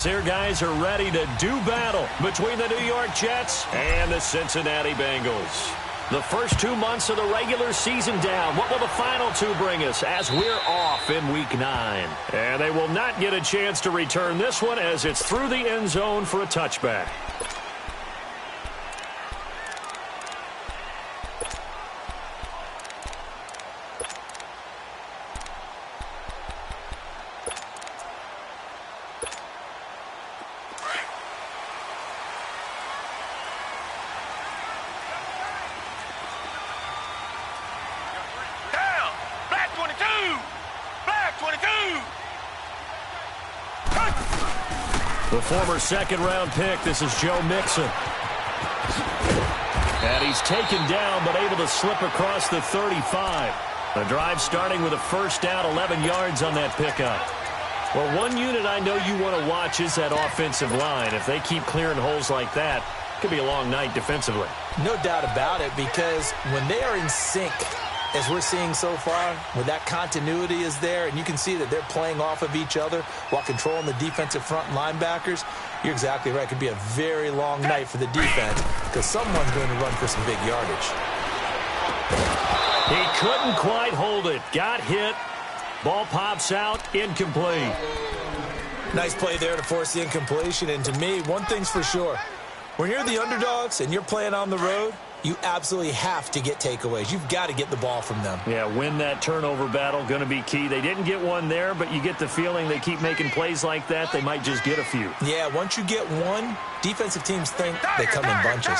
Here, guys are ready to do battle between the New York Jets and the Cincinnati Bengals. The first 2 months of the regular season down. What will the final two bring us as we're off in Week 9? And they will not get a chance to return this one as it's through the end zone for a touchback. The former second-round pick, this is Joe Mixon. And he's taken down, but able to slip across the 35. The drive starting with a first down, 11 yards on that pickup. Well, one unit I know you want to watch is that offensive line. If they keep clearing holes like that, it could be a long night defensively. No doubt about it, because when they are in sync, as we're seeing so far, where that continuity is there, and you can see that they're playing off of each other while controlling the defensive front linebackers, you're exactly right. It could be a very long night for the defense because someone's going to run for some big yardage. He couldn't quite hold it. Got hit. Ball pops out. Incomplete. Nice play there to force the incompletion. And to me, one thing's for sure. When you're the underdogs and you're playing on the road, you absolutely have to get takeaways. You've got to get the ball from them. Yeah, win that turnover battle, going to be key. They didn't get one there, but you get the feeling they keep making plays like that, they might just get a few. Yeah, once you get one, defensive teams think they come in bunches.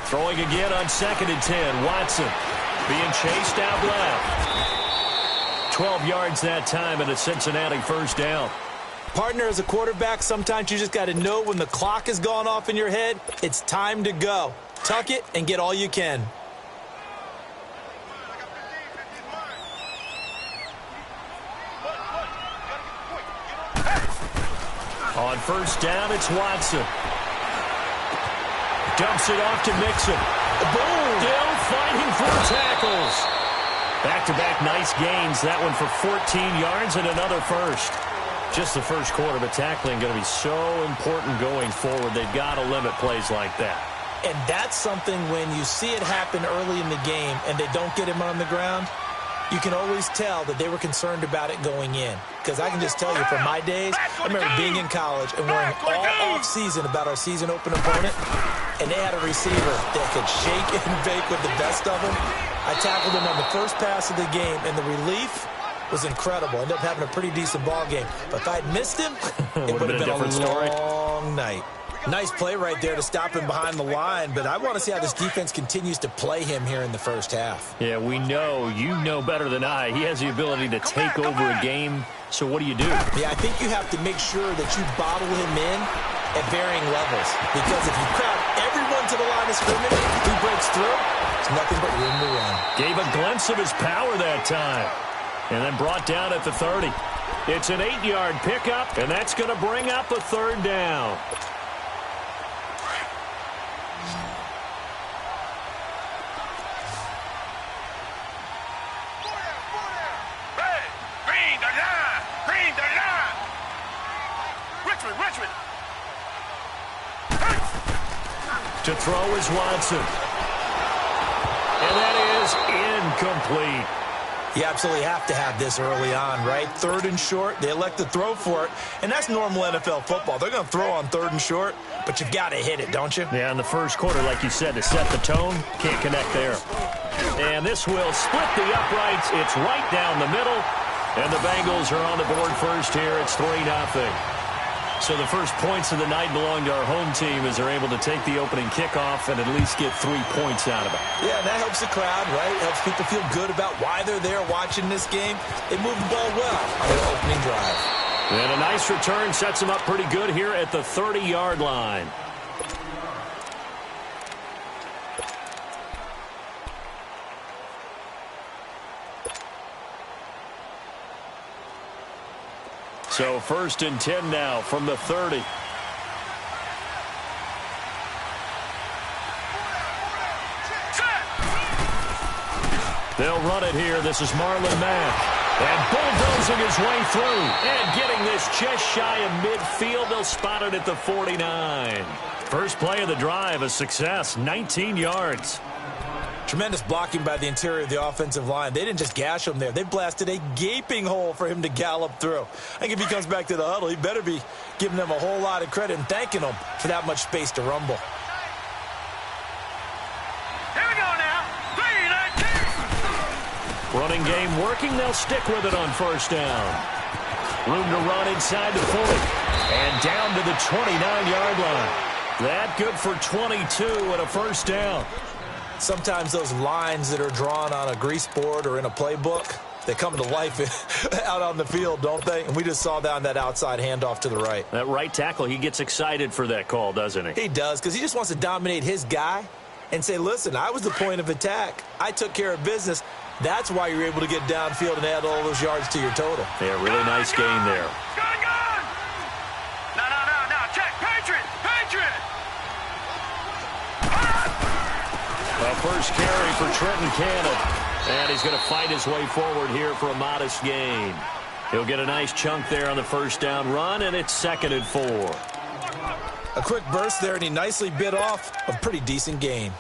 Throwing again on 2nd and 10. Watson being chased out left. 12 yards that time and a Cincinnati first down. Partner, as a quarterback, sometimes you just got to know when the clock has gone off in your head, it's time to go. Tuck it and get all you can. On first down, it's Watson. Dumps it off to Mixon. Boom! Still fighting for tackles. Back-to-back nice gains. That one for 14 yards and another first. Just the first quarter, but tackling going to be so important going forward. They've got to limit plays like that. And that's something when you see it happen early in the game and they don't get him on the ground, you can always tell that they were concerned about it going in. Because I can just tell you from my days, I remember being in college and worrying all off-season about our season open opponent, and they had a receiver that could shake and bake with the best of them. I tackled him on the first pass of the game, and the relief was incredible. Ended up having a pretty decent ball game. But if I'd missed him, it would have been a long night. Nice play right there to stop him behind the line, but I want to see how this defense continues to play him here in the first half. Yeah, we know. You know better than I. He has the ability to take over a game. So what do you do? Yeah, I think you have to make sure that you bottle him in at varying levels. Because if you crowd everyone to the line of scrimmage, he breaks through, there's nothing but room to run. Gave a glimpse of his power that time. And then brought down at the 30. It's an 8-yard pickup, and that's going to bring up a third down. Richmond. To throw is Watson. And that is incomplete. You absolutely have to have this early on, right? 3rd and short, they elect to throw for it, and that's normal NFL football. They're going to throw on 3rd and short, but you've got to hit it, don't you? Yeah, in the first quarter, like you said, to set the tone, can't connect there. And this will split the uprights. It's right down the middle, and the Bengals are on the board first here. It's 3-0. So the first points of the night belong to our home team as they're able to take the opening kickoff and at least get 3 points out of it. Yeah, and that helps the crowd, right? Helps people feel good about why they're there watching this game. They moved the ball well on their opening drive. And a nice return sets them up pretty good here at the 30-yard line. So 1st and 10 now from the 30. They'll run it here. This is Marlon Mack. And bulldozing his way through. And getting this just shy of midfield. They'll spot it at the 49. First play of the drive, a success, 19 yards. Tremendous blocking by the interior of the offensive line. They didn't just gash him there. They blasted a gaping hole for him to gallop through. I think if he comes back to the huddle, he better be giving them a whole lot of credit and thanking them for that much space to rumble. Here we go now. 3-19. Running game working. They'll stick with it on first down. Room to run inside the 40. And down to the 29-yard line. That good for 22 and a first down. Sometimes those lines that are drawn on a grease board or in a playbook, they come to life out on the field, don't they? And we just saw that on that outside handoff to the right. That right tackle, he gets excited for that call, doesn't he? He does, because he just wants to dominate his guy and say, listen, I was the point of attack. I took care of business. That's why you're able to get downfield and add all those yards to your total. Yeah, really nice gain there. No. Check. Patriot. A first carry for Trenton Cannon. And he's going to fight his way forward here for a modest gain. He'll get a nice chunk there on the first down run, and it's 2nd and 4. A quick burst there, and he nicely bit off a pretty decent gain.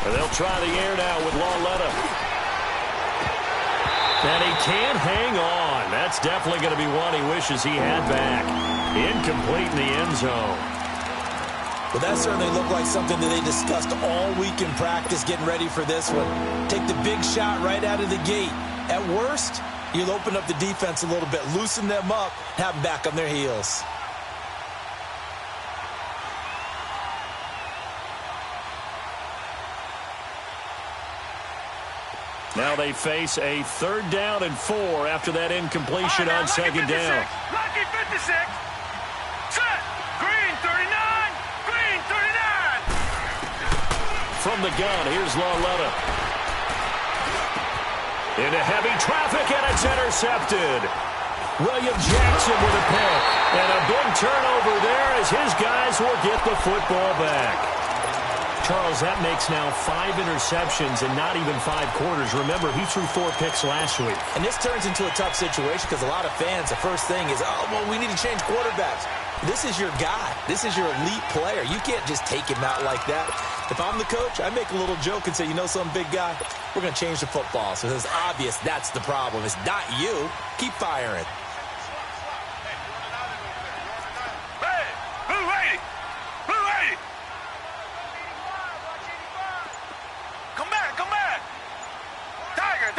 They'll try the air now with Lawletta. And he can't hang on. That's definitely going to be one he wishes he had back. Incomplete in the end zone. Well, that certainly looked like something that they discussed all week in practice getting ready for this one. Take the big shot right out of the gate. At worst, you'll open up the defense a little bit, loosen them up, have them back on their heels. Now they face a 3rd down and 4 after that incompletion on 2nd down. Lucky 56. Set. Green 39. Green 39. From the gun, here's Lawletta. Into heavy traffic, and it's intercepted. William Jackson with a pick. And a big turnover there as his guys will get the football back. Charles, that makes now 5 interceptions and not even 5 quarters. Remember, he threw 4 picks last week. And this turns into a tough situation because a lot of fans, the first thing is, oh, well, we need to change quarterbacks. This is your guy. This is your elite player. You can't just take him out like that. If I'm the coach, I make a little joke and say, you know some big guy, we're going to change the football. So it's obvious that's the problem. It's not you. Keep firing. Hey, who ready? Come back. Tiger.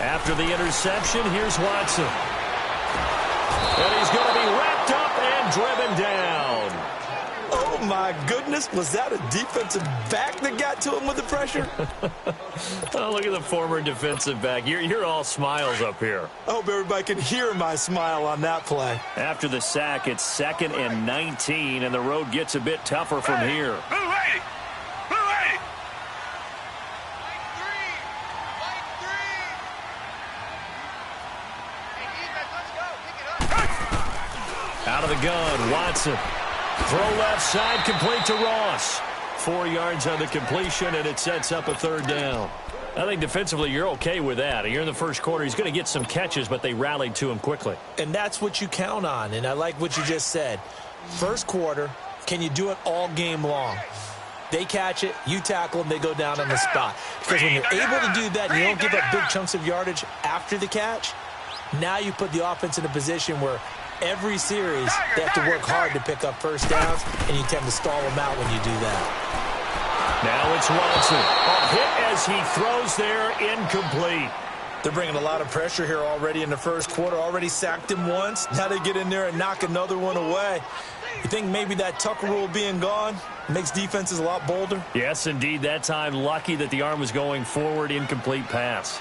After the interception, here's Watson. And he's going to be wrapped up and driven down. Oh, my goodness. Was that a defensive back that got to him with the pressure? Oh, look at the former defensive back. You're all smiles up here. I hope everybody can hear my smile on that play. After the sack, it's 2nd and 19, and the road gets a bit tougher from here. Who ready? Out of the gun, Watson. Throw left side, complete to Ross. 4 yards on the completion, and it sets up a 3rd down. I think defensively you're okay with that. You're in the first quarter. He's going to get some catches, but they rallied to him quickly. And that's what you count on, and I like what you just said. First quarter, can you do it all game long? They catch it, you tackle them, they go down on the spot. Because when you're able to do that and you don't give up big chunks of yardage after the catch, now you put the offense in a position where every series they have to work hard to pick up first downs, and you tend to stall them out when you do that. Now it's Watson. A hit as he throws there, incomplete. They're bringing a lot of pressure here already in the first quarter. Already sacked him once. Now they get in there and knock another one away. You think maybe that Tucker rule being gone makes defenses a lot bolder? Yes, indeed. That time, lucky that the arm was going forward, incomplete pass.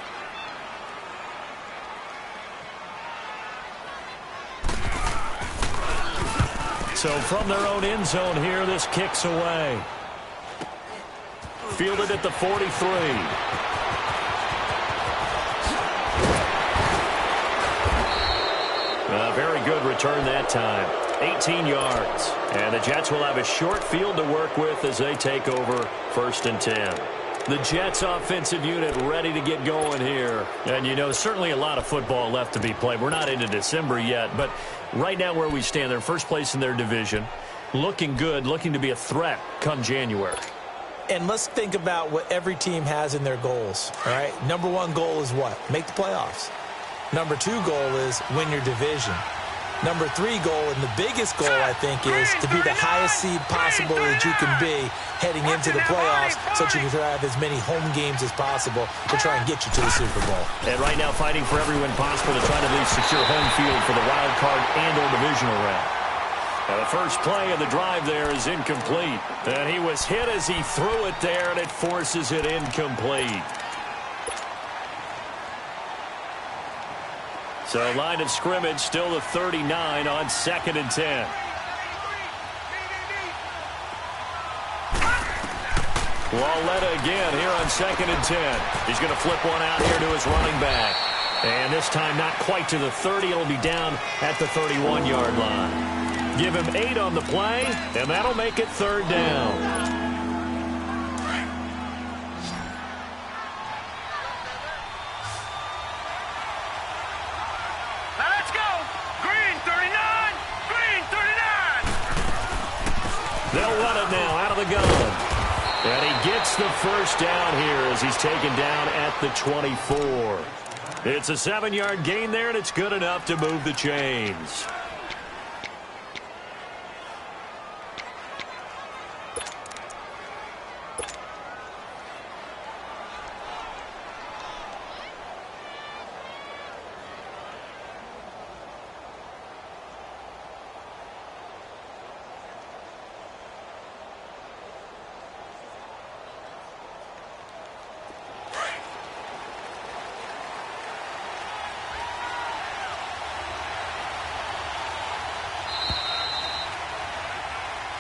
So from their own end zone here, this kicks away. Fielded at the 43. A very good return that time. 18 yards. And the Jets will have a short field to work with as they take over 1st and 10. The Jets offensive unit ready to get going here. And, you know, certainly a lot of football left to be played. We're not into December yet, but right now where we stand, they're first place in their division. Looking good, looking to be a threat come January. And let's think about what every team has in their goals, all right? Number 1 goal is what? Make the playoffs. Number 2 goal is win your division. Number 3 goal, and the biggest goal, I think, is to be the highest seed possible that you can be heading into the playoffs so that you can have as many home games as possible to try and get you to the Super Bowl. And right now fighting for every win possible to try to at least secure home field for the wild card and or divisional round. Now the first play of the drive there is incomplete. And he was hit as he threw it there, and it forces it incomplete. So line of scrimmage still the 39 on 2nd and 10. Walletta again here on 2nd and 10. He's going to flip one out here to his running back. And this time not quite to the 30. It'll be down at the 31-yard line. Give him 8 on the play, and that'll make it 3rd down. They'll run it now out of the gun. And he gets the first down here as he's taken down at the 24. It's a 7-yard gain there, and it's good enough to move the chains.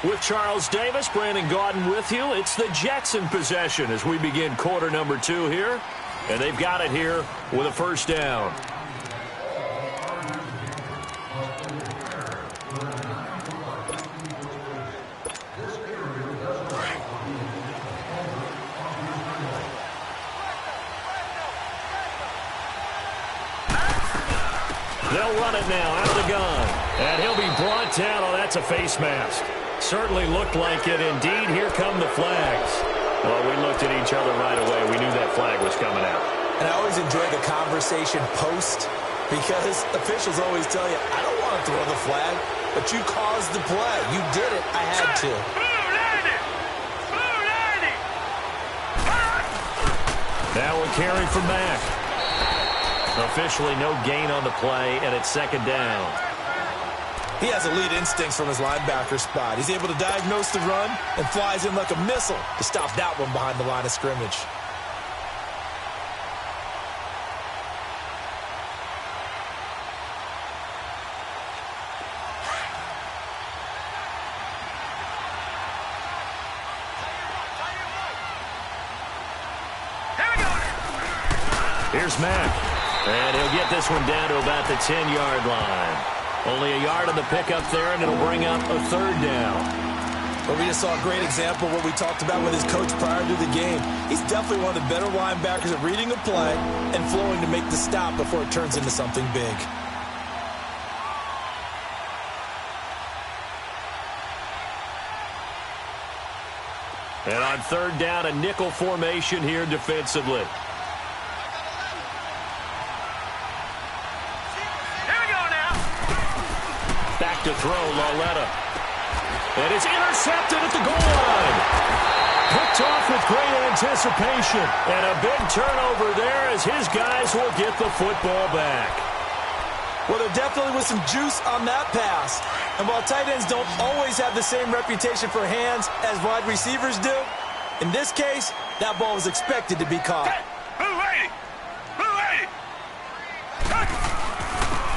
With Charles Davis, Brandon Gaudin with you. It's the Jets in possession as we begin quarter number 2 here. And they've got it here with a first down. They'll run it now out of the gun. And he'll be brought down. Oh, that's a face mask. Certainly looked like it. Indeed, here come the flags. Well, we looked at each other right away. We knew that flag was coming out. And I always enjoy the conversation post because officials always tell you, I don't want to throw the flag, but you caused the play. You did it. I had to. Now we're carrying from Mack. Officially no gain on the play, and it's 2nd down. He has elite instincts from his linebacker spot. He's able to diagnose the run and flies in like a missile to stop that one behind the line of scrimmage. Here's Mack. And he'll get this one down to about the 10-yard line. Only a yard on the pickup there, and it'll bring up a 3rd down. But we just saw a great example of what we talked about with his coach prior to the game. He's definitely one of the better linebackers at reading a play and flowing to make the stop before it turns into something big. And on 3rd down, a nickel formation here defensively. To throw, Walletta. And it's intercepted at the goal line. Picked off with great anticipation. And a big turnover there as his guys will get the football back. Well, there definitely was some juice on that pass. And while tight ends don't always have the same reputation for hands as wide receivers do, in this case, that ball was expected to be caught.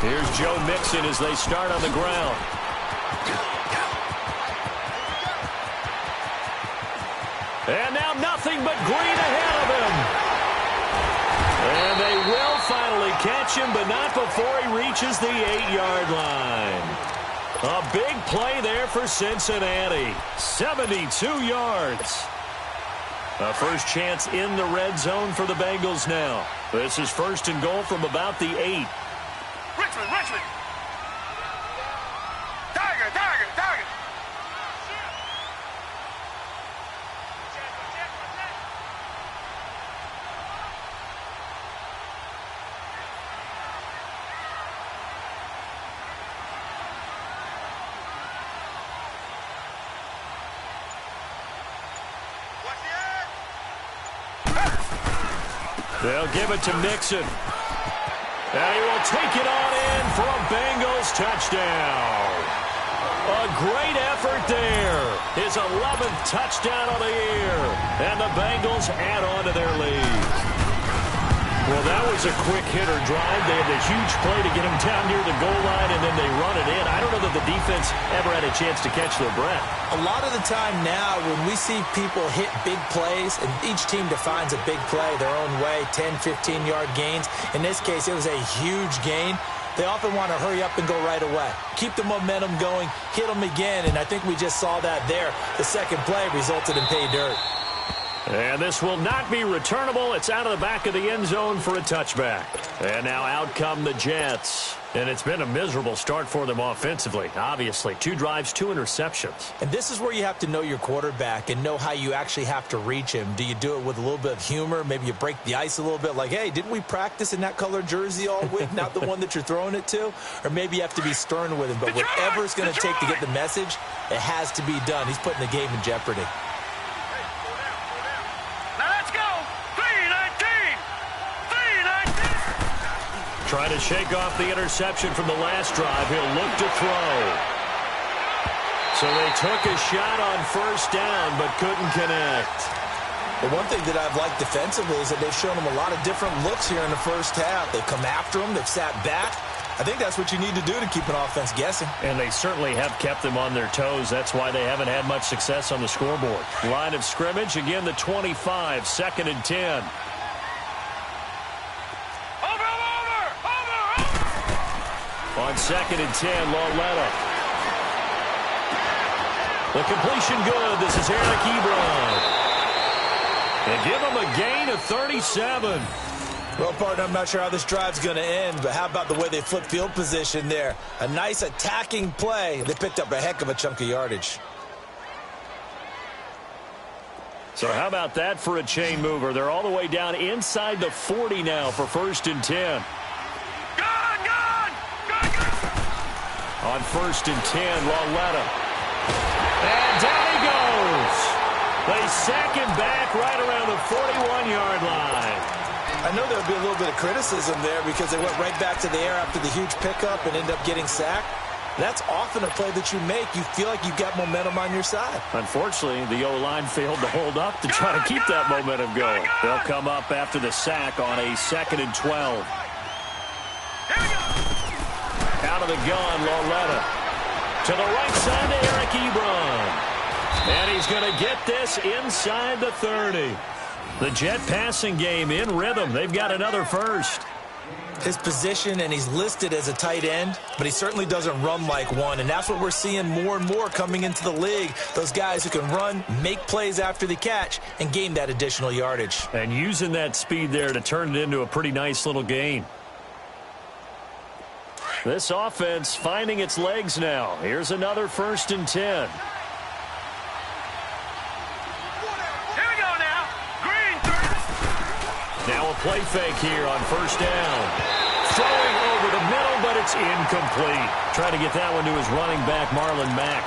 Here's Joe Mixon as they start on the ground. And now nothing but green ahead of him. And they will finally catch him, but not before he reaches the 8-yard line. A big play there for Cincinnati. 72 yards. A first chance in the red zone for the Bengals now. This is 1st and goal from about the 8. Richmond, Richmond. Tiger, Tiger, Tiger. They'll give it to Mixon. And he will take it on in for a Bengals touchdown. A great effort there. His 11th touchdown of the year. And the Bengals add on to their lead. Well, that was a quick hitter drive. They had the huge play to get him down near the goal line, and then they run it in. I don't know that the defense ever had a chance to catch their breath. A lot of the time now when we see people hit big plays, and each team defines a big play their own way, 10, 15-yard gains. In this case, it was a huge gain. They often want to hurry up and go right away. Keep the momentum going, hit them again, and I think we just saw that there. The second play resulted in pay dirt. And this will not be returnable. It's out of the back of the end zone for a touchback. And now out come the Jets. And it's been a miserable start for them offensively, obviously. 2 drives, 2 interceptions. And this is where you have to know your quarterback and know how you actually have to reach him. Do you do it with a little bit of humor? Maybe you break the ice a little bit like, hey, didn't we practice in that color jersey all week? Not the one that you're throwing it to? Or maybe you have to be stern with him. But whatever it's going to take to get the message, it has to be done. He's putting the game in jeopardy. Trying to shake off the interception from the last drive. He'll look to throw. So they took a shot on 1st down, but couldn't connect. The one thing that I've liked defensively is that they've shown him a lot of different looks here in the first half. They've come after him. They've sat back. I think that's what you need to do to keep an offense guessing. And they certainly have kept them on their toes. That's why they haven't had much success on the scoreboard. Line of scrimmage, again, the 25, 2nd and 10. On 2nd and 10, Lauletta. The completion good. This is Eric Ebron. And give him a gain of 37. Well, partner, I'm not sure how this drive's going to end, but how about the way they flip field position there? A nice attacking play. They picked up a heck of a chunk of yardage. So how about that for a chain mover? They're all the way down inside the 40 now for 1st and 10. On 1st and 10, Lauletta. And down he goes. They sack him back right around the 41-yard line. I know there would be a little bit of criticism there because they went right back to the air after the huge pickup and ended up getting sacked. That's often a play that you make. You feel like you've got momentum on your side. Unfortunately, the O-line failed to hold up to try to keep that momentum going. They'll come up after the sack on a 2nd and 12. Out of the gun, Lauletta. To the right side to Eric Ebron. And he's going to get this inside the 30. The Jet passing game in rhythm. They've got another first. His position, and he's listed as a tight end, but he certainly doesn't run like one, and that's what we're seeing more and more coming into the league. Those guys who can run, make plays after the catch, and gain that additional yardage. And using that speed there to turn it into a pretty nice little gain. This offense finding its legs now. Here's another 1st and 10. Here we go now. Green 30. Now a play fake here on 1st down. Throwing over the middle, but it's incomplete. Trying to get that one to his running back, Marlon Mack.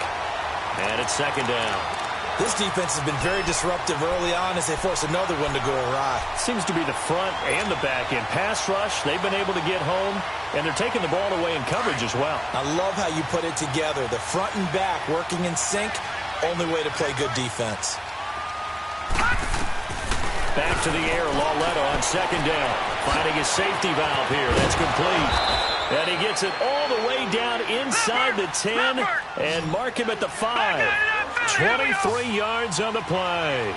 And it's 2nd down. This defense has been very disruptive early on as they force another one to go awry. Seems to be the front and the back end. Pass rush, they've been able to get home, and they're taking the ball away in coverage as well. I love how you put it together. The front and back working in sync, only way to play good defense. Back to the air, Lauletta on 2nd down. Finding his safety valve here. That's complete. And he gets it all the way down inside the 10 and mark him at the 5. 23 yards on the play.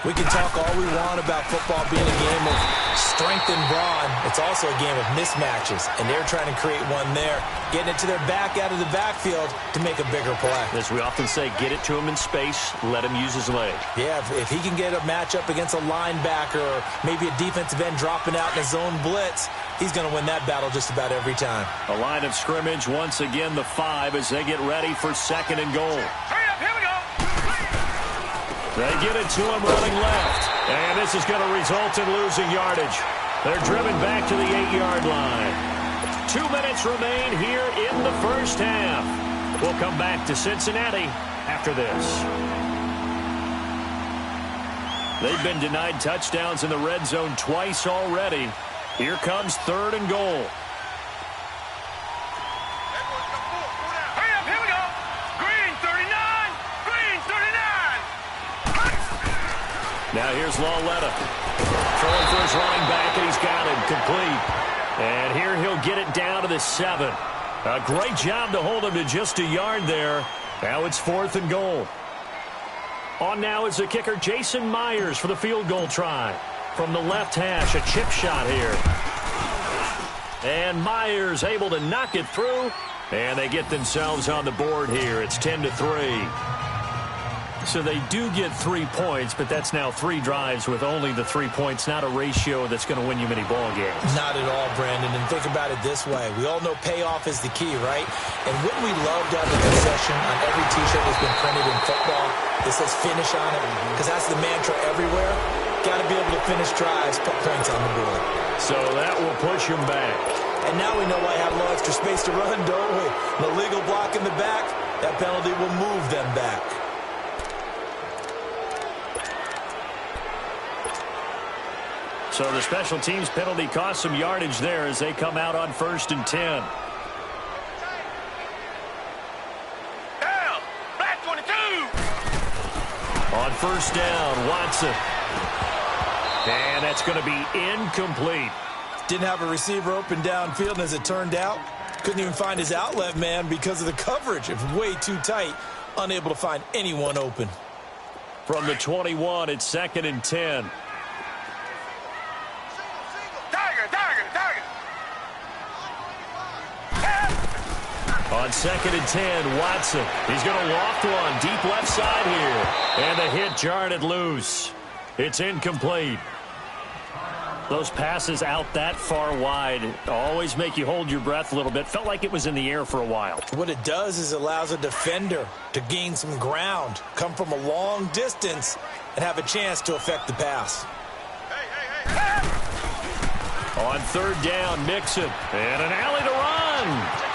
We can talk all we want about football being a game of strength and brawn. It's also a game of mismatches, and they're trying to create one there, getting it to their back out of the backfield to make a bigger play. As we often say, get it to him in space, let him use his leg. Yeah, if he can get a matchup against a linebacker or maybe a defensive end dropping out in a zone blitz, he's going to win that battle just about every time. A line of scrimmage, once again the 5 as they get ready for 2nd and goal. Hurry up, here we go. They get it to him running left. And this is going to result in losing yardage. They're driven back to the 8-yard line. 2 minutes remain here in the first half. We'll come back to Cincinnati after this. They've been denied touchdowns in the red zone twice already. Here comes 3rd and goal. Hurry up, here we go. Green 39. Green 39. Now here's Lawletta. Throwing for his running back, and he's got him complete. And here he'll get it down to the 7. A great job to hold him to just a yard there. Now it's 4th and goal. On now is the kicker, Jason Myers, for the field goal try. From the left hash, a chip shot here. And Myers able to knock it through. And they get themselves on the board here. It's 10-3. So they do get 3 points, but that's now 3 drives with only the 3 points, not a ratio that's going to win you many ball games. Not at all, Brandon. And think about it this way. We all know payoff is the key, right? And wouldn't we love to have a concession on every T-shirt that's been printed in football that says finish on it? Because that's the mantra everywhere. Got to be able to finish drives, put points on the board. So that will push him back. And now we know why I have no extra space to run, don't we? An illegal block in the back, that penalty will move them back. So the special teams penalty cost some yardage there as they come out on 1st and 10. Down. Black 22. On 1st down, Watson. And that's going to be incomplete. Didn't have a receiver open downfield, and as it turned out, couldn't even find his outlet man because of the coverage. It was way too tight, unable to find anyone open. From the 21, it's 2nd and 10. On 2nd and 10, Watson. He's going to loft one deep left side here. And the hit jarred it loose. It's incomplete. Those passes out that far wide always make you hold your breath a little bit. Felt like it was in the air for a while. What it does is it allows a defender to gain some ground, come from a long distance, and have a chance to affect the pass. On 3rd down, Mixon. And an alley to run.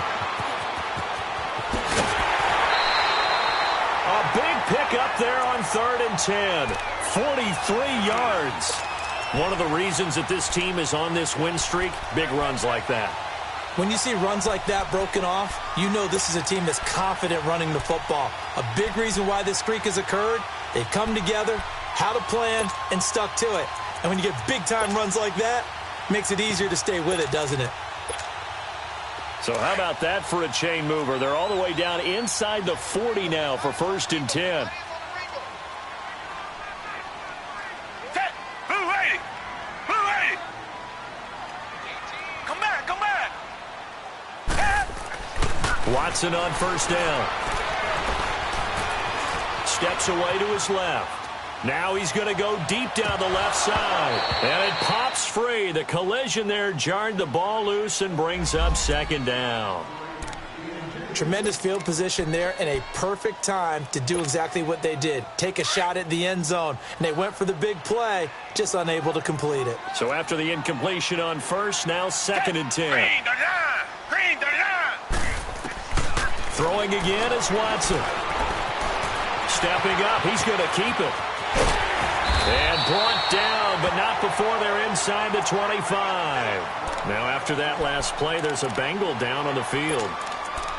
A big pick up there on 3rd and 10. 43 yards. One of the reasons that this team is on this win streak, big runs like that. When you see runs like that broken off, you know this is a team that's confident running the football. A big reason why this streak has occurred, they've come together, had a plan, and stuck to it. And when you get big-time runs like that, it makes it easier to stay with it, doesn't it? So how about that for a chain mover? They're all the way down inside the 40 now for 1st and 10. Watson on 1st down. Steps away to his left. Now he's going to go deep down the left side. And it pops free. The collision there jarred the ball loose and brings up 2nd down. Tremendous field position there and a perfect time to do exactly what they did. Take a shot at the end zone. And they went for the big play, just unable to complete it. So after the incompletion on 1st, now 2nd and 10. Green 39. Green 39. Throwing again is Watson. Stepping up, he's going to keep it. And brought down, but not before they're inside the 25. Now after that last play, there's a Bengal down on the field.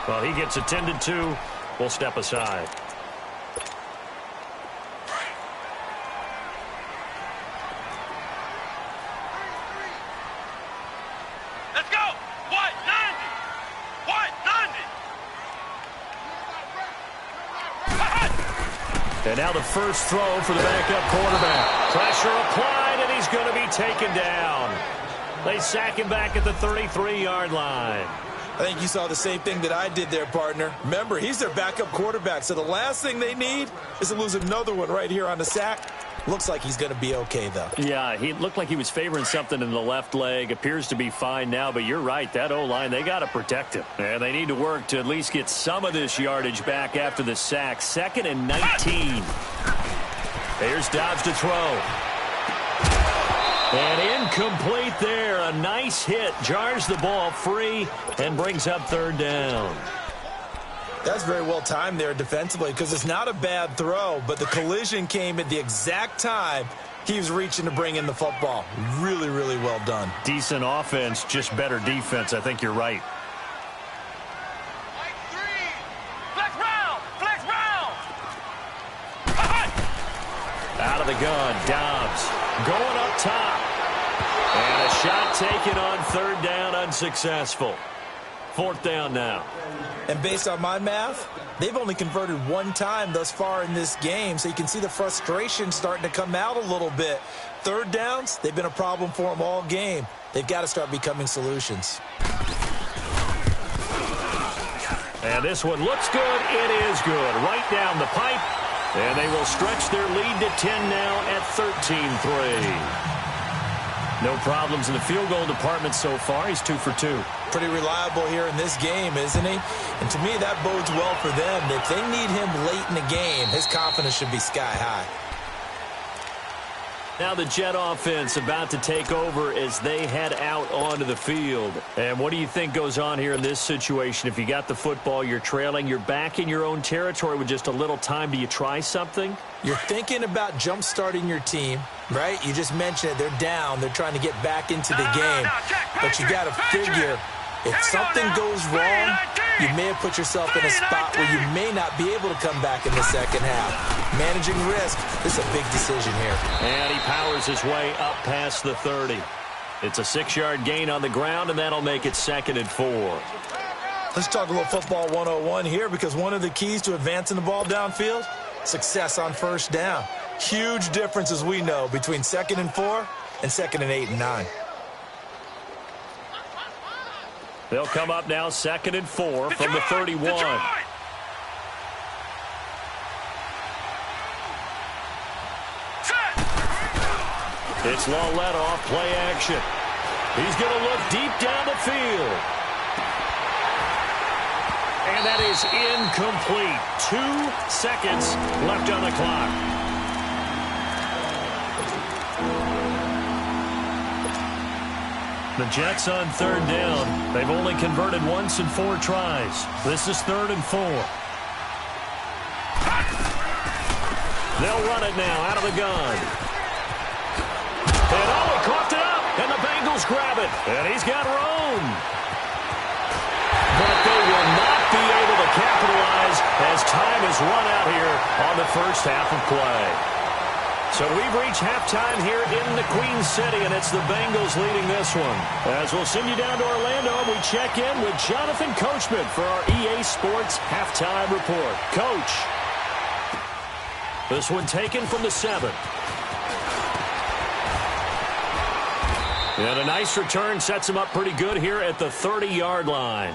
Well, he gets attended to. We'll step aside. Let's go. What? 90. What? 90. And now the first throw for the backup quarterback. Pressure applied, and he's going to be taken down. They sack him back at the 33-yard line. I think you saw the same thing that I did there, partner. Remember, he's their backup quarterback, so the last thing they need is to lose another one right here on the sack. Looks like he's going to be okay, though. Yeah, he looked like he was favoring something in the left leg. Appears to be fine now, but you're right. That O-line, they got to protect him. And they need to work to at least get some of this yardage back after the sack. 2nd and 19. Here's Dobbs to throw. And incomplete there. A nice hit. Jars the ball free and brings up 3rd down. That's very well timed there defensively because it's not a bad throw, but the collision came at the exact time he was reaching to bring in the football. Really, really well done. Decent offense, just better defense. I think you're right. Flex round! Flex round! Out of the gun, Dobbs going up top. And a shot taken on 3rd down, unsuccessful. 4th down now. And based on my math, they've only converted 1 time thus far in this game, so you can see the frustration starting to come out a little bit. 3rd downs, they've been a problem for them all game. They've got to start becoming solutions. And this one looks good. It is good. Right down the pipe. And they will stretch their lead to 10 now at 13-3. No problems in the field goal department so far. He's 2 for 2. Pretty reliable here in this game, isn't he? And to me, that bodes well for them. If they need him late in the game, his confidence should be sky high. Now the Jet offense about to take over as they head out onto the field. And what do you think goes on here in this situation? If you got the football, you're trailing, you're back in your own territory with just a little time. Do you try something? You're thinking about jump-starting your team, right? You just mentioned it. They're down. They're trying to get back into the game. But you got to figure, if something goes wrong, you may have put yourself in a spot where you may not be able to come back in the second half. Managing risk, this is a big decision here. And he powers his way up past the 30. It's a 6-yard gain on the ground, and that'll make it 2nd and 4. Let's talk a little football 101 here, because one of the keys to advancing the ball downfield, success on 1st down. Huge difference, as we know, between 2nd and 4 and 2nd and 8 and 9. They'll come up now 2nd and 4 from the 31. It's Lawlett off play action. He's going to look deep down the field. And that is incomplete. 2 seconds left on the clock. The Jets on 3rd down. They've only converted once in 4 tries. This is 3rd and 4. They'll run it now out of the gun. And he coughed it up, and the Bengals grab it. And he's got room. But they will not be able to capitalize as time has run out here on the first half of play. So we've reached halftime here in the Queen City, and it's the Bengals leading this one. As we'll send you down to Orlando, we check in with Jonathan Coachman for our EA Sports Halftime Report. Coach, this one taken from the 7. And a nice return sets him up pretty good here at the 30-yard line.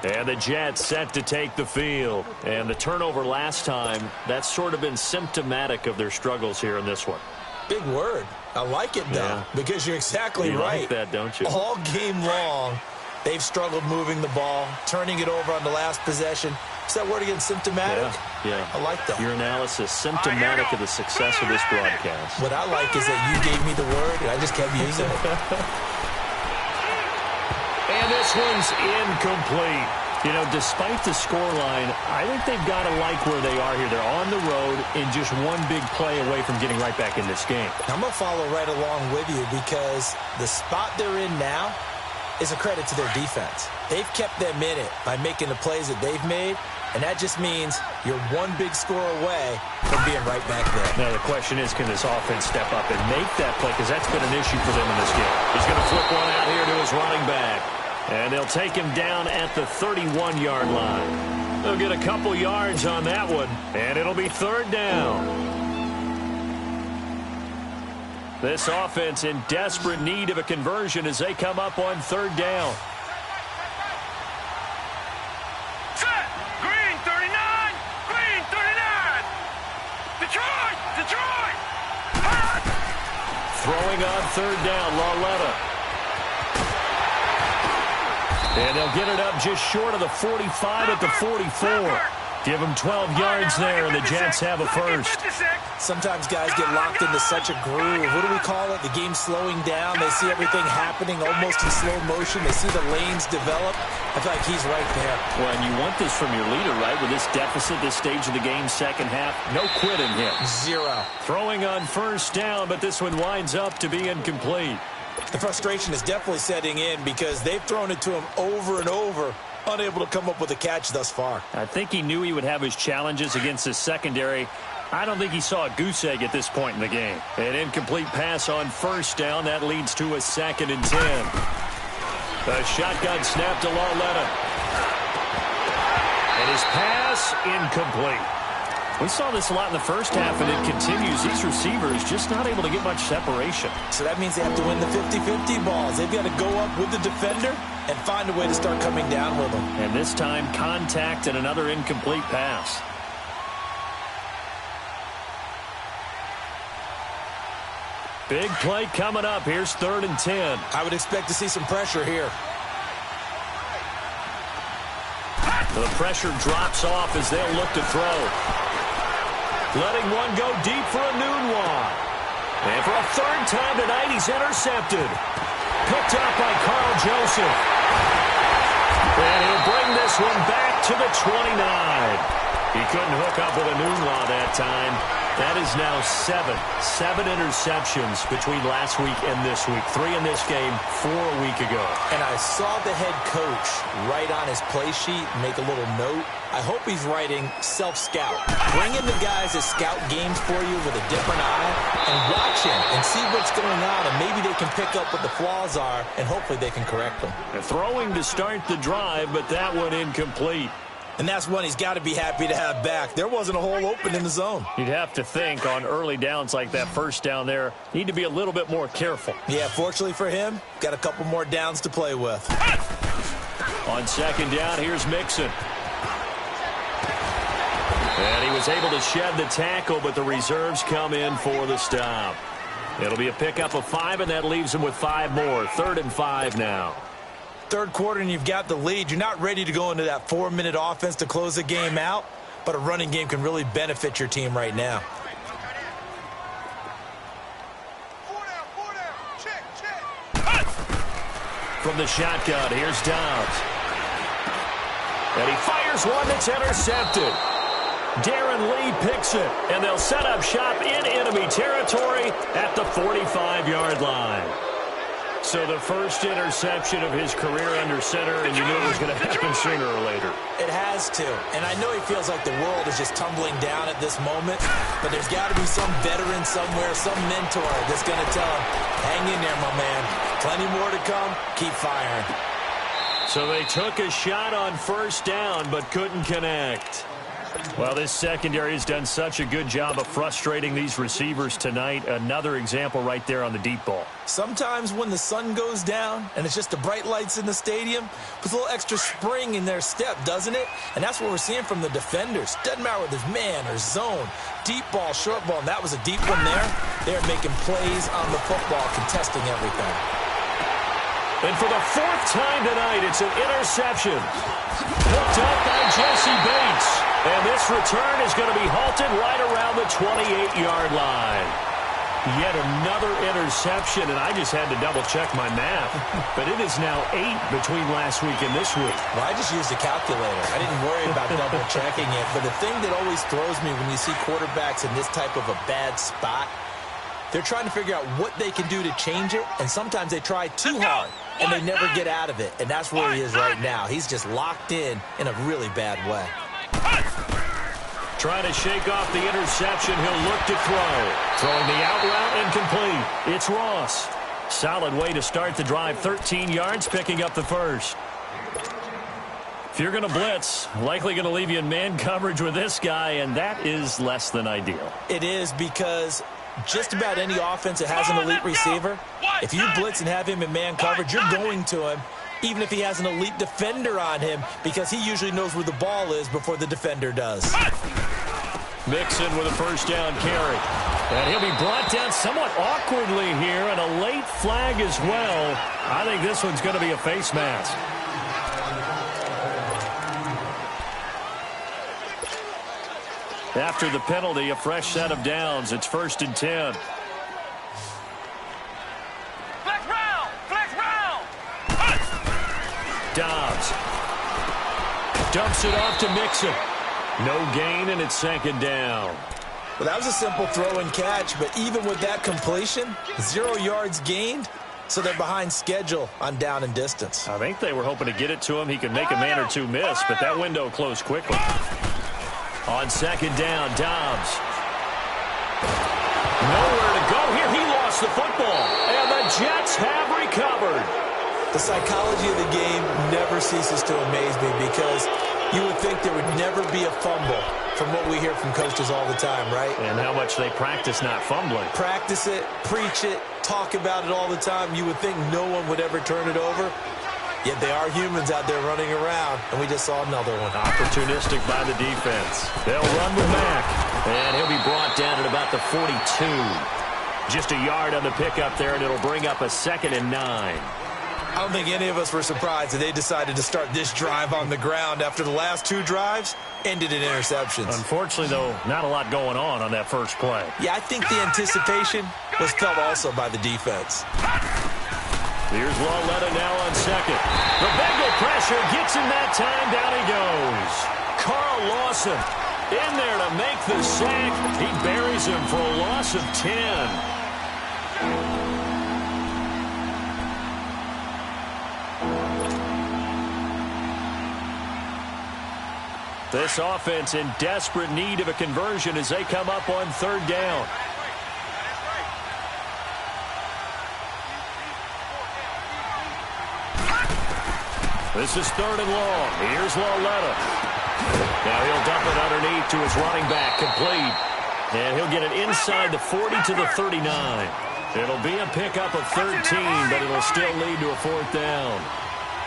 And the Jets set to take the field. And the turnover last time, that's sort of been symptomatic of their struggles here in this one. Big word. I like it, though, because you're exactly right. You like that, don't you? All game long, they've struggled moving the ball, turning it over on the last possession. Is that word again, symptomatic? Yeah. I like that. Your analysis, symptomatic of the success of this broadcast. What I like is that you gave me the word, and I just kept using it. And this one's incomplete. You know, despite the scoreline, I think they've got to like where they are here. They're on the road and just one big play away from getting right back in this game. I'm going to follow right along with you because the spot they're in now is a credit to their defense. They've kept them in it by making the plays that they've made, and that just means you're one big score away from being right back there. Now, the question is, can this offense step up and make that play? Because that's been an issue for them in this game. He's going to flip one out here to his running back. And they'll take him down at the 31-yard line. They'll get a couple yards on that one, and it'll be third down. This offense in desperate need of a conversion as they come up on third down. Set. Green 39. Green 39. Detroit. Detroit. Throwing on third down, Lauletta. And they'll get it up just short of the 45 at the 44. Give them 12 yards there, and the Jets have a first. Sometimes guys get locked into such a groove. What do we call it? The game's slowing down. They see everything happening almost in slow motion. They see the lanes develop. I feel like he's right there. Well, and you want this from your leader, right? With this deficit, this stage of the game, second half, no quitting him. Zero. Throwing on first down, but this one winds up to be incomplete. The frustration is definitely setting in because they've thrown it to him over and over, unable to come up with a catch thus far. I think he knew he would have his challenges against his secondary. I don't think he saw a goose egg at this point in the game. An incomplete pass on first down. That leads to a 2nd and 10. A shotgun snap to Lauletta. And his pass incomplete. We saw this a lot in the first half, and it continues. These receivers just not able to get much separation. So that means they have to win the 50-50 balls. They've got to go up with the defender and find a way to start coming down with them. And this time, contact and another incomplete pass. Big play coming up. Here's 3rd and 10. I would expect to see some pressure here. The pressure drops off as they'll look to throw. Letting one go deep for a noon one. And for a 3rd time tonight, he's intercepted. Picked up by Carl Joseph. And he'll bring this one back to the 29. He couldn't hook up with a Noonlaw that time. That is now 7 interceptions between last week and this week. 3 in this game, 4 a week ago. And I saw the head coach write on his play sheet, make a little note. I hope he's writing self-scout. Bring in the guys that scout games for you with a different eye and watch him and see what's going on, and maybe they can pick up what the flaws are, and hopefully they can correct them. They're throwing to start the drive, but that one incomplete. And that's one he's got to be happy to have back. There wasn't a hole open in the zone. You'd have to think on early downs like that first down there, need to be a little bit more careful. Yeah, fortunately for him, got a couple more downs to play with. On 2nd down, here's Mixon. And he was able to shed the tackle, but the reserves come in for the stop. It'll be a pickup of 5, and that leaves him with 5 more. 3rd and 5 now. 3rd quarter and you've got the lead. You're not ready to go into that 4-minute offense to close the game out, but a running game can really benefit your team right now. 4 down. Check. From the shotgun, here's Dobbs. And he fires one that's intercepted. Darren Lee picks it, and they'll set up shop in enemy territory at the 45-yard line. So the first interception of his career under center, and you knew it was going to happen sooner or later. It has to. And I know he feels like the world is just tumbling down at this moment, but there's got to be some veteran somewhere, some mentor that's going to tell him, hang in there, my man. Plenty more to come. Keep firing. So they took a shot on first down, but couldn't connect. Well, this secondary has done such a good job of frustrating these receivers tonight. Another example right there on the deep ball. Sometimes when the sun goes down and it's just the bright lights in the stadium, puts a little extra spring in their step, doesn't it? And that's what we're seeing from the defenders. Doesn't matter whether it's man or zone, deep ball, short ball, and that was a deep one there. They're making plays on the football, contesting everything. And for the 4th time tonight, it's an interception. Picked up by Jesse Bates. And this return is going to be halted right around the 28-yard line. Yet another interception, and I just had to double-check my math. But it is now 8 between last week and this week. Well, I just used a calculator. I didn't worry about double-checking it. But the thing that always throws me when you see quarterbacks in this type of a bad spot, they're trying to figure out what they can do to change it, and sometimes they try too hard, and they never get out of it. And that's where he is right now. He's just locked in a really bad way. Trying to shake off the interception. He'll look to throw. Throwing the out route incomplete. It's Ross. Solid way to start the drive. 13 yards, picking up the first. If you're going to blitz, likely going to leave you in man coverage with this guy, and that is less than ideal. It is, because just about any offense that has an elite receiver, if you blitz and have him in man coverage, you're going to him, even if he has an elite defender on him, because he usually knows where the ball is before the defender does. Mixon with a first down carry. And he'll be brought down somewhat awkwardly here, and a late flag as well. I think this one's going to be a face mask. After the penalty, a fresh set of downs. It's 1st and 10. Flex round! Flex round! Dobbs dumps it off to Mixon. No gain, and it's 2nd down. Well, that was a simple throw and catch, but even with that completion, 0 yards gained, so they're behind schedule on down and distance. I think they were hoping to get it to him. He could make a man or two miss, but that window closed quickly. On 2nd down, Dobbs. Nowhere to go here. He lost the football, and the Jets have recovered. The psychology of the game never ceases to amaze me, because you would think there would never be a fumble from what we hear from coaches all the time, right? And how much they practice not fumbling. Practice it, preach it, talk about it all the time. You would think no one would ever turn it over. Yet they are humans out there running around, and we just saw another one. Opportunistic by the defense. They'll run with Mack, and he'll be brought down at about the 42. Just a yard on the pickup there, and it'll bring up a 2nd and 9. I don't think any of us were surprised that they decided to start this drive on the ground after the last 2 drives ended in interceptions. Unfortunately, though, not a lot going on that first play. Yeah, I think the anticipation was felt also by the defense. Here's Lawletta now on 2nd. The Bengal pressure gets him that time. Down he goes. Carl Lawson in there to make the sack. He buries him for a loss of 10. This offense in desperate need of a conversion as they come up on 3rd down. This is 3rd and long. Here's Lawletta. Now he'll dump it underneath to his running back, complete. And he'll get it inside the 40 to the 39. It'll be a pickup of 13, but it'll still lead to a 4th down.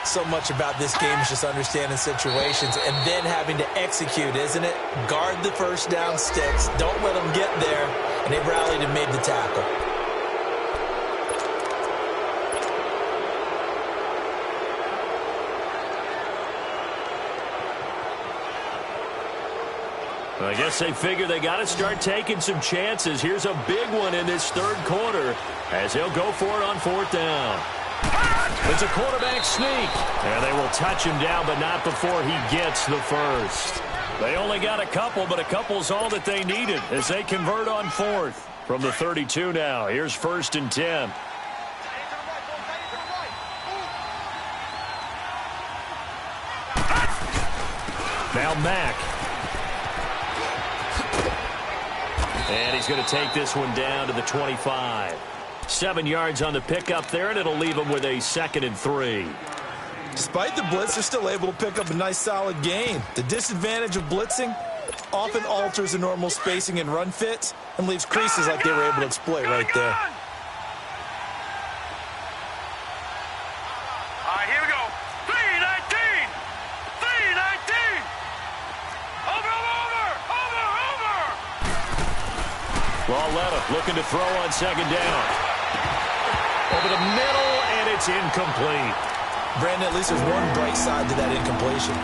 So much about this game is just understanding situations and then having to execute, isn't it? Guard the first down sticks. Don't let them get there. And they rallied and made the tackle. I guess they figure they got to start taking some chances. Here's a big one in this 3rd quarter as they'll go for it on 4th down. It's a quarterback sneak, and they will touch him down, but not before he gets the first. They only got a couple, but a couple's all that they needed as they convert on 4th. From the 32 now, here's 1st and 10. Now Mack. And he's going to take this one down to the 25. 7 yards on the pickup there, and it'll leave him with a 2nd and 3. Despite the blitz, they're still able to pick up a nice, solid gain. The disadvantage of blitzing often alters the normal spacing and run fits and leaves creases like they were able to exploit right there. All right, here we go. 319! 319! Over! Lawletta looking to throw on 2nd down. Over the middle, and it's incomplete. Brandon, at least there's one bright side to that incompletion.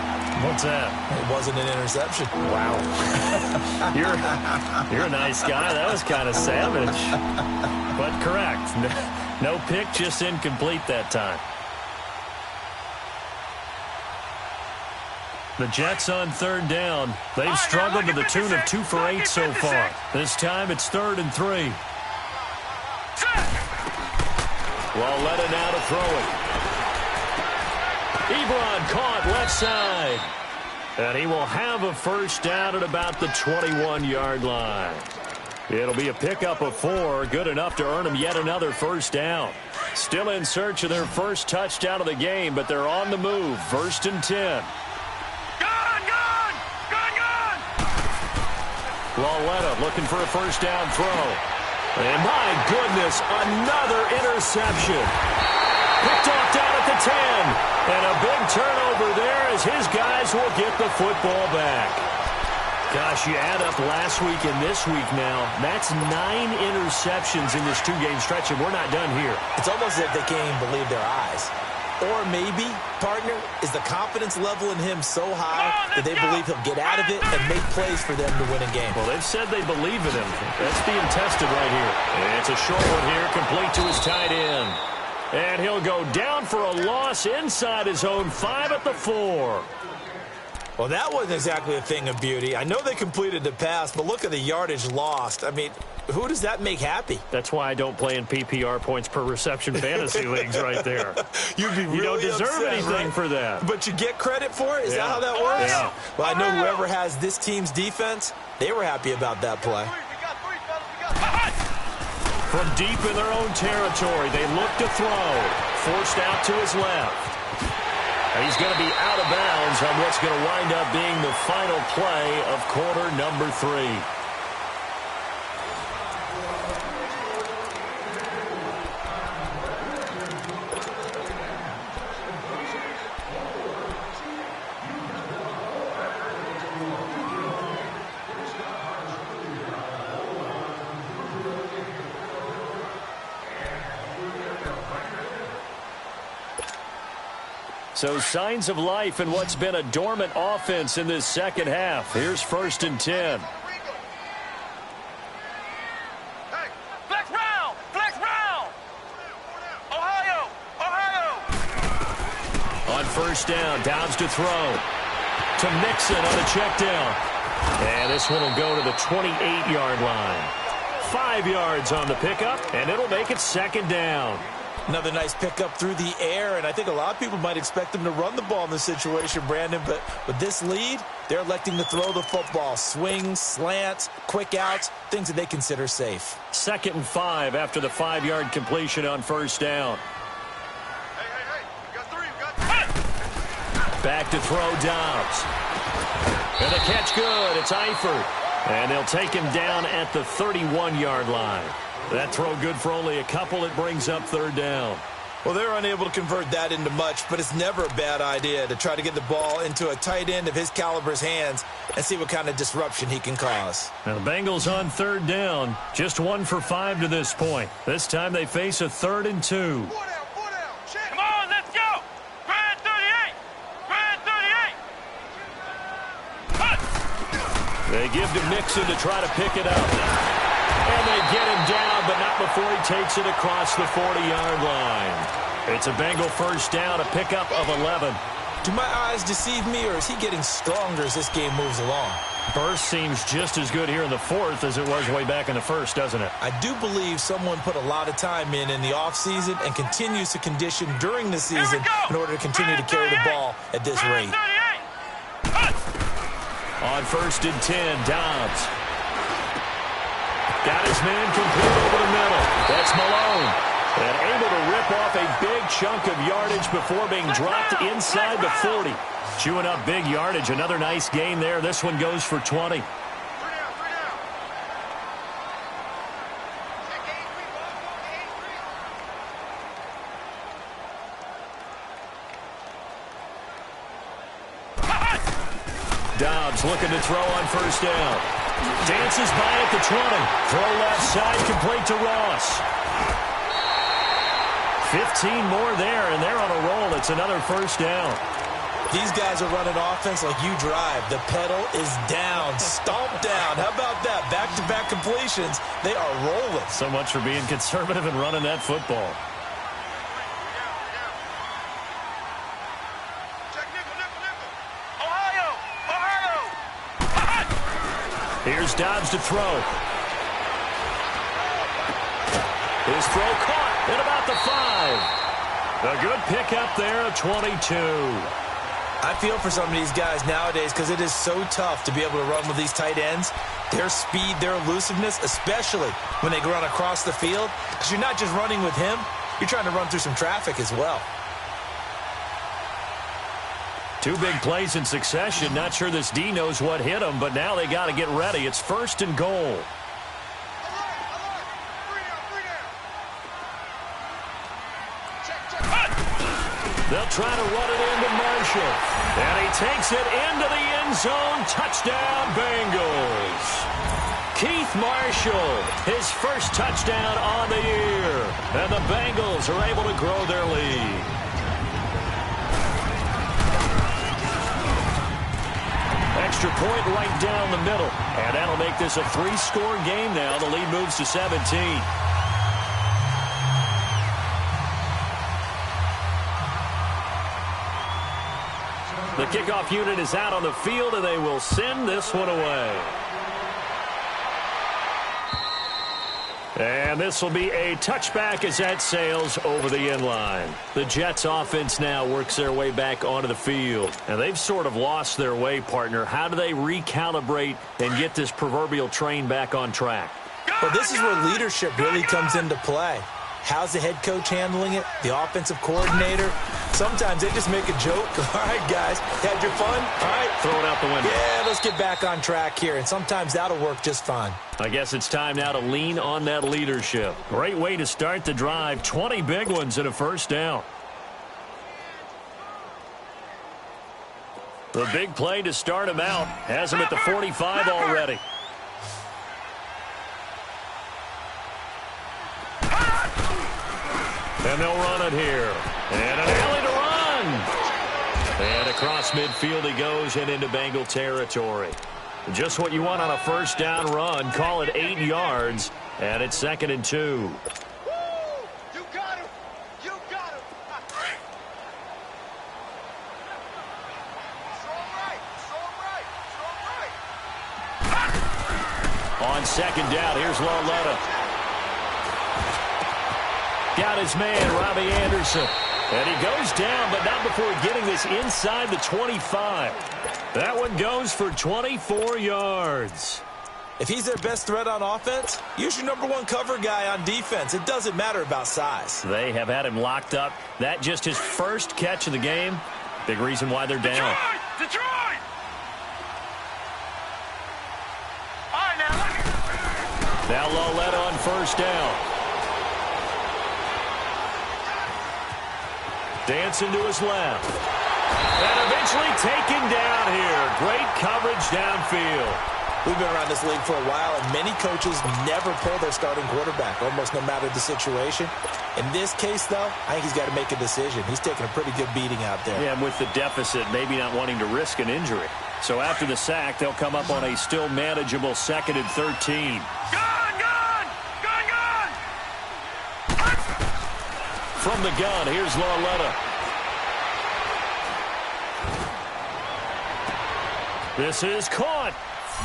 What's that? It wasn't an interception. Wow. You're a nice guy. That was kind of savage. But correct. No pick, just incomplete that time. The Jets on 3rd down. They've struggled to the tune of 2 for 8 so far. This time it's 3rd and 3. Lawletta now to throw it. Ebron caught left side. And he will have a first down at about the 21-yard line. It'll be a pickup of 4, good enough to earn them yet another first down. Still in search of their first touchdown of the game, but they're on the move. 1st and 10. Lawletta looking for a first down throw. And my goodness, another interception. Picked off down at the 10. And a big turnover there as his guys will get the football back. Gosh, you add up last week and this week now. That's 9 interceptions in this two-game stretch, and we're not done here. It's almost as if they can't even believe their eyes. Or maybe, partner, is the confidence level in him so high that they believe he'll get out of it and make plays for them to win a game. Well, they've said they believe in him. That's being tested right here. And it's a short one here, complete to his tight end. And he'll go down for a loss inside his own 5 at the 4. Well, that wasn't exactly a thing of beauty. I know they completed the pass, but look at the yardage lost. I mean, who does that make happy? That's why I don't play in PPR points per reception fantasy leagues right there. You'd be really You don't deserve upset, anything right? for that. But you get credit for it? Is that how that works? Yeah. Well, I know whoever has this team's defense, they were happy about that play. From deep in their own territory, they look to throw. Forced out to his left. He's going to be out of bounds on what's going to wind up being the final play of quarter number 3. So signs of life in what's been a dormant offense in this second half. Here's 1st and 10. Hey, flex round! Flex round! Ohio! Ohio! On 1st down, Downs to throw. To Mixon on a check down. And this one will go to the 28-yard line. 5 yards on the pickup, and it'll make it 2nd down. Another nice pickup through the air, and I think a lot of people might expect them to run the ball in this situation, Brandon, but with this lead, they're electing to throw the football. Swings, slants, quick outs, things that they consider safe. 2nd and 5 after the 5-yard completion on 1st down. Hey, we got 3, we got 3. Back to throw Dobbs. And the catch good. It's Eifert. And they'll take him down at the 31-yard line. That throw good for only a couple. It brings up 3rd down. Well, they're unable to convert that into much, but it's never a bad idea to try to get the ball into a tight end of his caliber's hands and see what kind of disruption he can cause. Now the Bengals on 3rd down. Just 1 for 5 to this point. This time they face a 3rd and 2. Come on, let's go! Grand 38! Grand 38! They give to Mixon to try to pick it up. And they get him down, but not before he takes it across the 40-yard line. It's a Bengal 1st down, a pickup of 11. Do my eyes deceive me, or is he getting stronger as this game moves along? Burst seems just as good here in the 4th as it was way back in the 1st, doesn't it? I do believe someone put a lot of time in the offseason and continues to condition during the season in order to continue to carry the ball at this rate. On 1st and 10, Dobbs. Got his man complete over the middle. That's Malone. And able to rip off a big chunk of yardage before being dropped inside the 40. Chewing up big yardage. Another nice gain there. This one goes for 20. Dobbs looking to throw on 1st down. Dances by at the 20. Throw left side, complete to Ross. 15 more there, and they're on a roll. It's another 1st down. These guys are running offense like you drive. The pedal is down, stomp down. How about that? Back-to-back completions. They are rolling. So much for being conservative and running that football. Here's Dobbs to throw. His throw caught at about the 5. A good pickup there, a 22. I feel for some of these guys nowadays because it is so tough to be able to run with these tight ends. Their speed, their elusiveness, especially when they run across the field. Because you're not just running with him, you're trying to run through some traffic as well. Two big plays in succession. Not sure this D knows what hit him, but now they got to get ready. It's 1st and goal. They'll try to run it into Marshall. And he takes it into the end zone. Touchdown, Bengals. Keith Marshall, his first touchdown on the year. And the Bengals are able to grow their lead. Extra point right down the middle. And that'll make this a 3-score game now. The lead moves to 17. The kickoff unit is out on the field, and they will send this one away. And this will be a touchback as that sails over the end line. The Jets offense now works their way back onto the field. And they've sort of lost their way, partner. How do they recalibrate and get this proverbial train back on track? Well, this is where leadership really comes into play. How's the head coach handling it? The offensive coordinator? Sometimes they just make a joke. All right, guys, had your fun? All right. Throw it out the window. Yeah, let's get back on track here. And sometimes that'll work just fine. I guess it's time now to lean on that leadership. Great way to start the drive. 20 big ones and a first down. The big play to start him out. Has him at the 45 already. And they'll run it here. And an alley to run. And across midfield he goes and into Bengal territory. Just what you want on a first down run. Call it 8 yards. And it's 2nd and 2. You got him. You got him. Strong right. Strong right. Strong right. On 2nd down, here's Lauletta. Got his man, Robbie Anderson. And he goes down, but not before getting this inside the 25. That one goes for 24 yards. If he's their best threat on offense, use your #1 cover guy on defense. It doesn't matter about size. They have had him locked up. That just his first catch of the game. Big reason why they're down. Detroit! All right, now. Now Lauletta on first down. Dancing to his left. And eventually taken down here. Great coverage downfield. We've been around this league for a while, and many coaches never pull their starting quarterback, almost no matter the situation. In this case, though, I think he's got to make a decision. He's taking a pretty good beating out there. Yeah, and with the deficit, maybe not wanting to risk an injury. So after the sack, they'll come up on a still manageable 2nd and 13. From the gun, here's Lauletta. This is caught.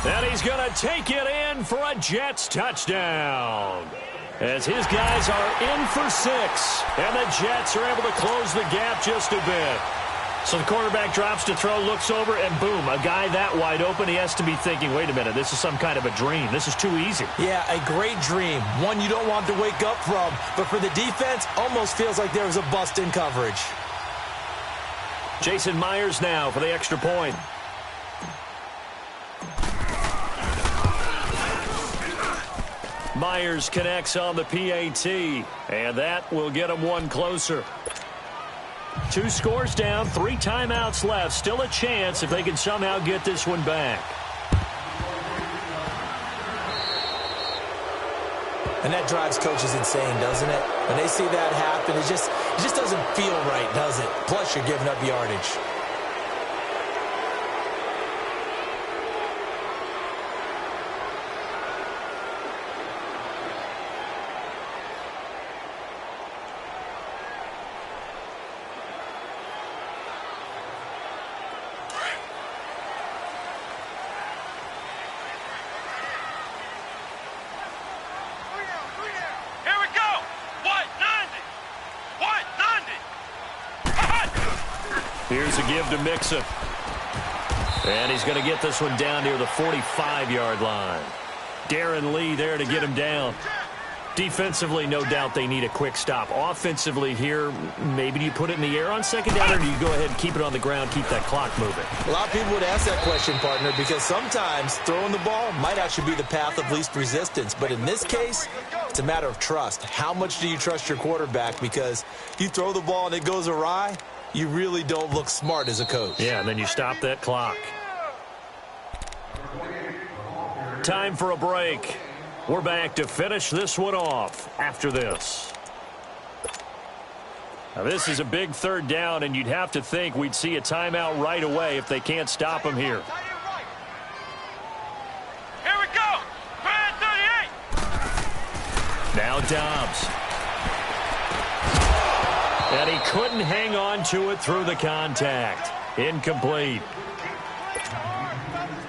And he's going to take it in for a Jets touchdown. As his guys are in for 6. And the Jets are able to close the gap just a bit. So the quarterback drops to throw, looks over, and boom, a guy that wide open, he has to be thinking, wait a minute, this is some kind of a dream. This is too easy. Yeah, a great dream. One you don't want to wake up from. But for the defense, almost feels like there was a bust in coverage. Jason Myers now for the extra point. Myers connects on the PAT, and that will get him one closer. 2 scores down, 3 timeouts left. Still a chance if they can somehow get this one back. And that drives coaches insane, doesn't it? When they see that happen, it just doesn't feel right, does it? Plus, you're giving up yardage. Here's a give to Mixon. And he's going to get this one down near the 45-yard line. Darren Lee there to get him down. Defensively, no doubt they need a quick stop. Offensively here, maybe do you put it in the air on second down, or do you go ahead and keep it on the ground, keep that clock moving? A lot of people would ask that question, partner, because sometimes throwing the ball might actually be the path of least resistance. But in this case, it's a matter of trust. How much do you trust your quarterback? Because you throw the ball and it goes awry, you really don't look smart as a coach. Yeah, and then you stop that clock. Time for a break. We're back to finish this one off after this. Now, this is a big third down, and you'd have to think we'd see a timeout right away if they can't stop him here. Here we go. 38. Now Dobbs. And he couldn't hang on to it through the contact. Incomplete.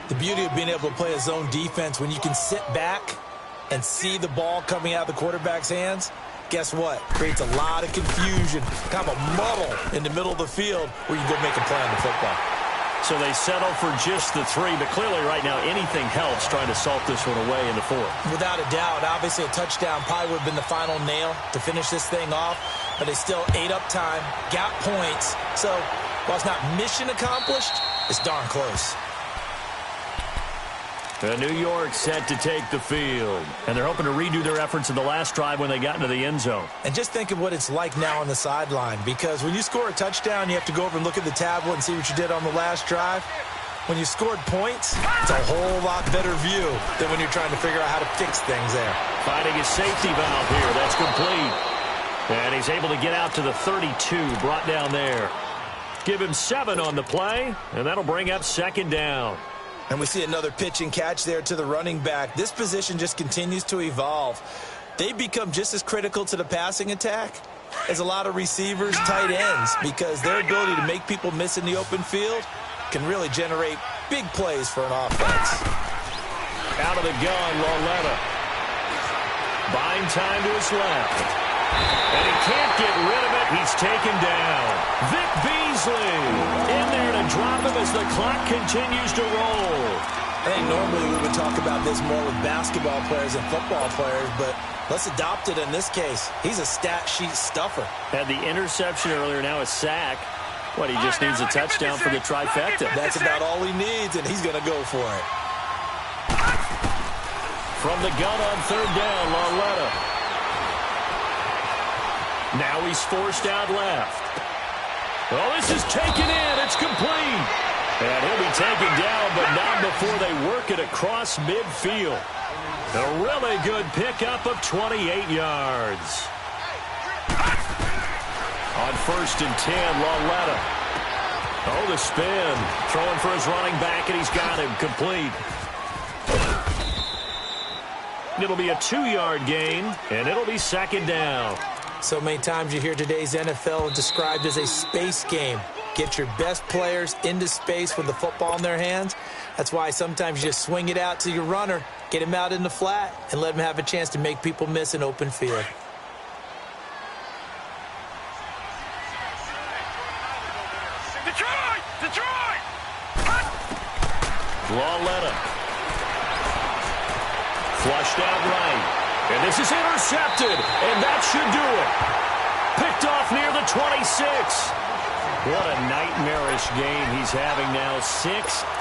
The beauty of being able to play a zone defense, when you can sit back and see the ball coming out of the quarterback's hands, guess what? Creates a lot of confusion, kind of a muddle in the middle of the field where you can go make a play on the football. So they settle for just the 3, but clearly right now anything helps trying to salt this one away in the 4th. Without a doubt, obviously a touchdown probably would have been the final nail to finish this thing off, but they still ate up time, got points. So while it's not mission accomplished, it's darn close. New York set to take the field, and they're hoping to redo their efforts in the last drive when they got into the end zone. And just think of what it's like now on the sideline, because when you score a touchdown, you have to go over and look at the tablet and see what you did on the last drive. When you scored points, it's a whole lot better view than when you're trying to figure out how to fix things there. Finding his safety valve here. That's complete. And he's able to get out to the 32, brought down there. Give him 7 on the play, and that'll bring up second down. And we see another pitch and catch there to the running back. This position just continues to evolve. They become just as critical to the passing attack as a lot of receivers, tight ends, because their ability to make people miss in the open field can really generate big plays for an offense. Out of the gun, Lauletta. Buying time to his left. And he can't get rid of it. He's taken down. Vic Beasley in there to drop him as the clock continues to roll. I think normally we would talk about this more with basketball players and football players, but let's adopt it in this case. He's a stat sheet stuffer. Had the interception earlier, now a sack. What, he just needs a touchdown for the trifecta. That's about all he needs, and he's going to go for it. From the gun on third down, Lauletta. Now he's forced out left. Oh, this is taken in. It's complete. And he'll be taken down, but not before they work it across midfield. A really good pickup of 28 yards. On 1st and 10, Lauletta. Oh, the spin. Throwing for his running back, and he's got him complete. It'll be a 2-yard gain, and it'll be second down. So many times you hear today's NFL described as a space game. Get your best players into space with the football in their hands. That's why sometimes you just swing it out to your runner, get him out in the flat, and let him have a chance to make people miss an open field. Detroit! Detroit! Lauletta. Flushed out right. And this is intercepted, and that should do it. Picked off near the 26. What a nightmarish game he's having now. 6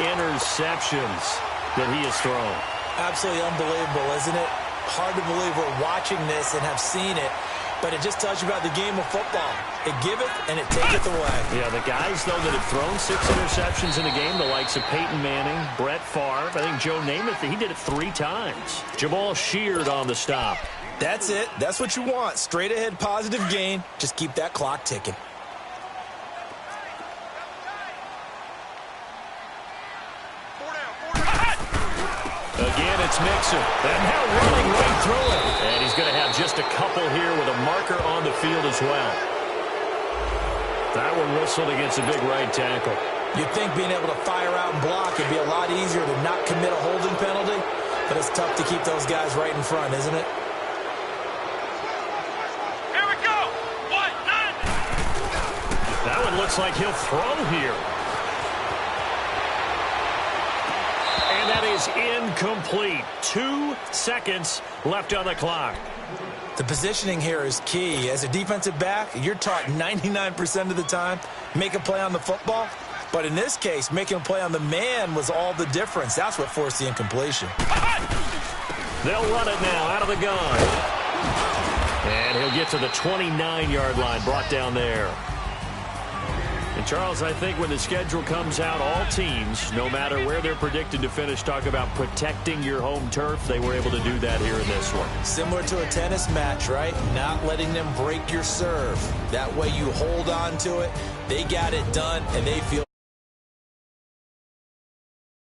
interceptions that he has thrown. Absolutely unbelievable, isn't it? Hard to believe we're watching this and have seen it, but it just tells you about the game of football. It giveth and it taketh away. Yeah, the guys, though, that have thrown 6 interceptions in a game, the likes of Peyton Manning, Brett Favre, I think Joe Namath, he did it 3 times. Jamal Sheard on the stop. That's it. That's what you want. Straight ahead positive gain. Just keep that clock ticking. Again, it's Mixon. And now running right through it. And he's going to have just a couple here with a marker on the field as well. That one whistled against a big right tackle. You'd think being able to fire out and block would be a lot easier to not commit a holding penalty, but it's tough to keep those guys right in front, isn't it? Here we go! 1-9! That one looks like he'll throw here. And that is incomplete. 2 seconds left on the clock. The positioning here is key. As a defensive back, you're taught 99% of the time, make a play on the football. But in this case, making a play on the man was all the difference. That's what forced the incompletion. They'll run it now out of the gun. And he'll get to the 29-yard line, brought down there. And, Charles, I think when the schedule comes out, all teams, no matter where they're predicted to finish, talk about protecting your home turf. They were able to do that here in this one. Similar to a tennis match, right? Not letting them break your serve. That way you hold on to it. They got it done, and they feel